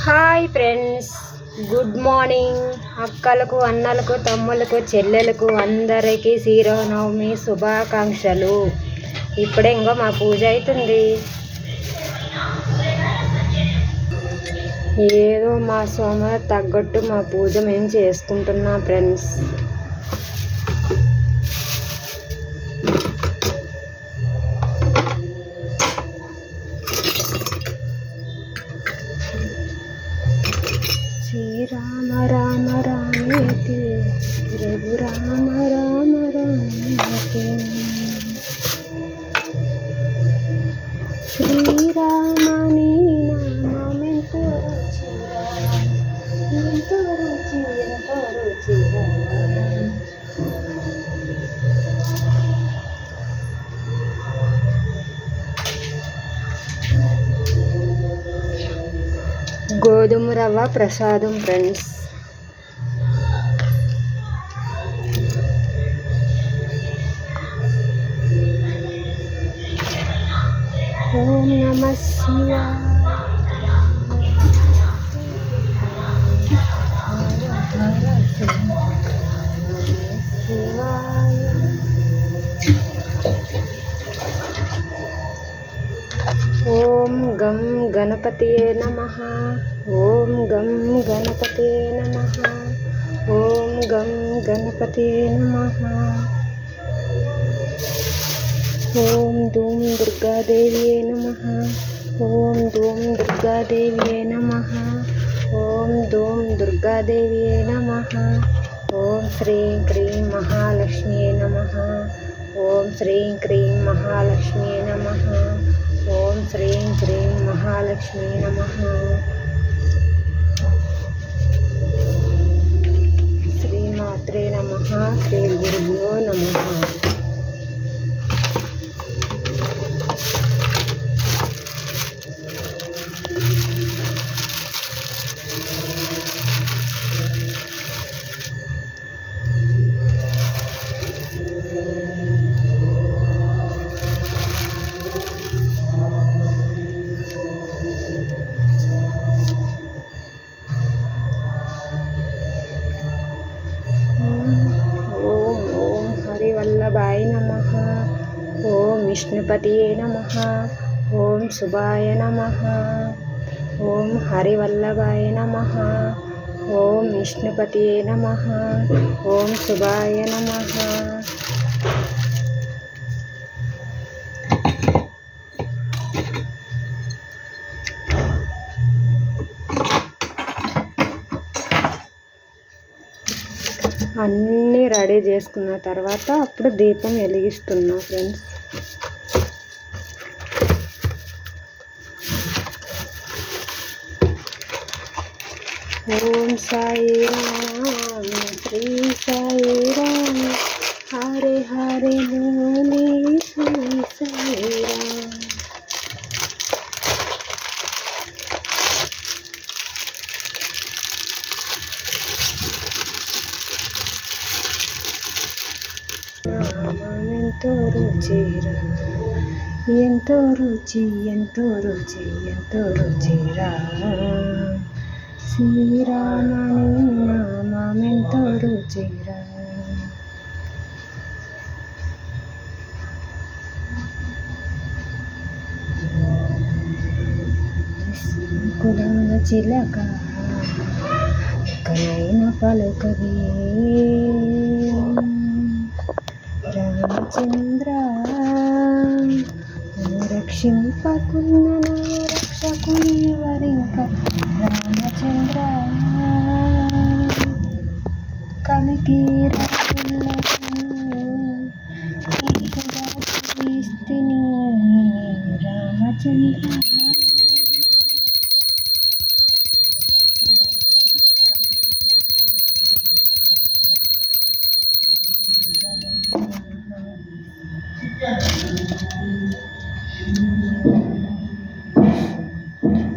Hi friends, good morning. అక్కలకు, అన్నలకు, తమ్ములకు, చెల్లెలకు అందరికీ శ్రీరామనవమి శుభాకాంక్షలు. ఇప్పుడే ఇంకో మా పూజ అవుతుంది. ఏదో మా సోమ తగ్గట్టు మా పూజ మేము చేసుకుంటున్నాం ఫ్రెండ్స్. శ్రీరామ రామ రామేతి రఘురామ రామ రామేతి శ్రీరామని నామెంతో రుచిరా ఎంతో రుచి ఎంతో రుచిరా. గోధుమ రవ్వ ప్రసాదం ఫ్రెండ్స్. ఓం నమః శివాయ. ఓం గం గణపతియే నమః. ఓం గం గణపతియే నమః. ఓం గం గణపతియే నమః. ఓం ధూం దుర్గాదేవియే నమః. ఓం ధూం దుర్గాదేవియే నమః. ఓం ధూం దుర్గాదేవియే నమః. ఓం శ్రీం క్రీం మహాలక్ష్మియే నమః. ఓం శ్రీం క్రీం మహాలక్ష్మియే నమః. ఓం శ్రీం క్రీం మహాలక్ష్మీ నమః. శ్రీమాత్రే నమః. శ్రీ గురుభ్యో నమః. వల్లభాయ నమః. ఓం విష్ణుపతియే నమః. ఓం శుభాయ నమః. ఓం హరివల్లభాయ నమః. ఓం విష్ణుపతియే నమః. ఓం శుభాయ నమః. అన్నీ రెడీ చేసుకున్న తర్వాత అప్పుడు దీపం వెలిగిస్తున్నా ఫ్రెండ్స్. ఓం సాయి రామ్ శ్రీ సాయి రామ్ హరే హరే బోలే శ్రీ సాయి రామ్. ఎంతో రుచిరా ఎంతో రుచి ఎంతో రుచి ఎంతో రుచిరా. శ్రీరామని నామెంతో రుచిరా. కులాల చిలక కనైన పలుకవే రామచంద్ర. రక్షింపకున్న రక్షకుని వరింక రామచంద్ర. కలికి రామచంద్ర.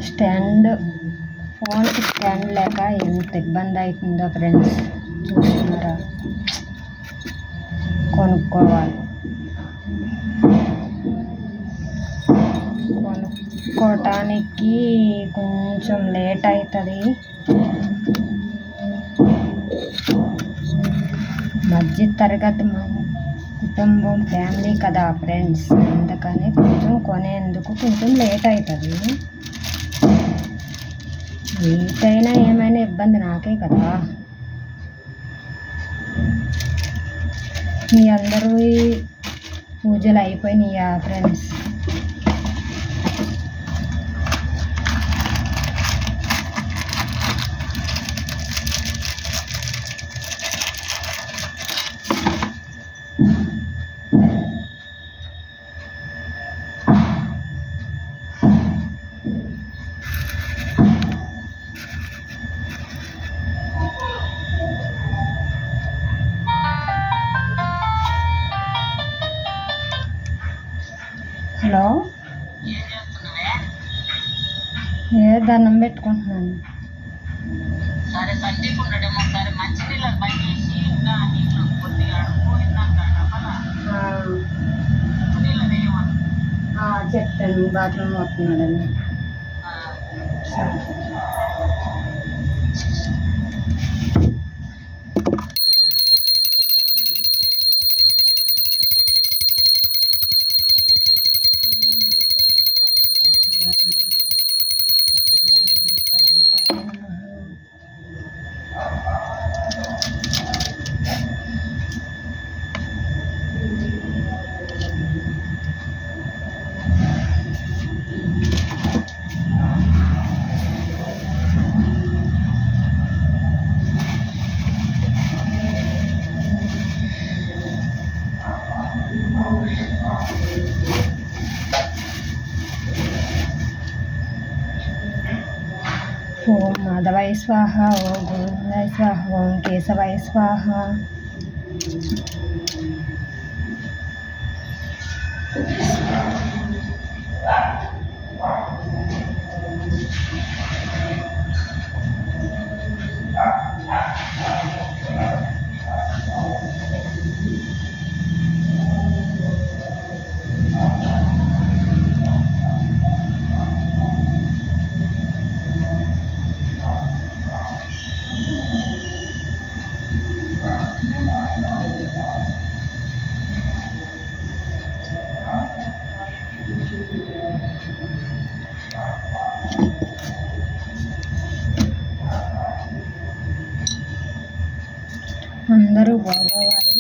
స్టాండ్ ఫోన్కి స్టాండ్ లేక ఎంత ఇబ్బంది అవుతుందో ఫ్రెండ్స్ చూస్తున్నారా. కొనుక్కోవాలి. చేసుకోవటానికి కొంచెం లేట్ అవుతుంది. మధ్య తరగతి కుటుంబం ఫ్యామిలీ కదా ఫ్రెండ్స్, అందుకని కొంచెం కొనేందుకు కొంచెం లేట్ అవుతుంది. లేట్ అయినా ఏమైనా ఇబ్బంది నాకే కదా. మీ అందరూ పూజలు అయిపోయినాయా ఫ్రెండ్స్? హలో, దండం పెట్టుకుంటున్నాను. సరే సందీప్ ఉన్నాడేమో ఒకసారి మంచి నీళ్ళకి పని చేసి ఇంకా నీళ్ళు కొద్దిగా పోయిందంట నీళ్ళు వేయమని చెప్తాను. బాత్రూమ్ వస్తున్నాడని. సరే. ఓం మాధవాయ స్వాహ, ఓం గోవిందాయ స్వాహ, ఓం కేశవాయ స్వాహ. అందరూ బాగోవాలి.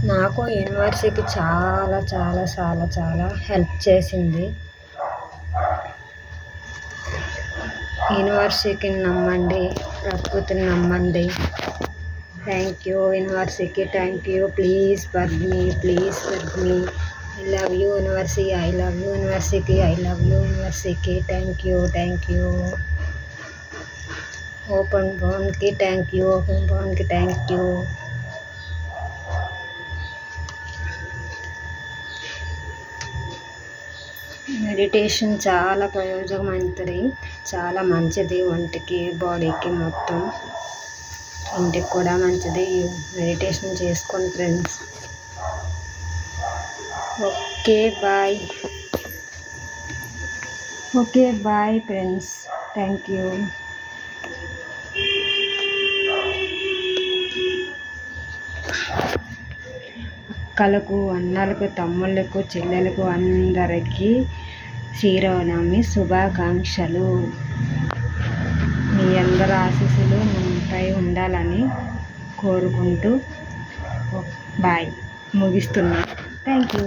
నాకు యూనివర్సిటీ చాలా చాలా చాలా చాలా హెల్ప్ చేసింది. యూనివర్సిటీని నమ్మండి, ప్రకృతిని నమ్మండి. Thank you university, thank you. Please for me, please for me. I love you university, I love you university, I love you university. Thank you, thank you. Open బోన్కి థ్యాంక్ యూ, ఓపెన్ బోన్కి thank you. Meditation చాలా ప్రయోజనమైనది, చాలా మంచిది ఒంటికి, బాడీకి, మొత్తం ఇంటికి కూడా మంచిది. మెడిటేషన్ చేసుకోండి friends. Okay bye friends. Thank you. అక్కలకు, అన్నలకు, తమ్ముళ్ళకు, చెల్లెలకు అందరికీ శ్రీరామనవమి శుభాకాంక్షలు. మీ అందరి ఆశీస్సులు నాపై ఉండాలని కోరుకుంటూ బాయ్ ముగిస్తున్నా. Thank you.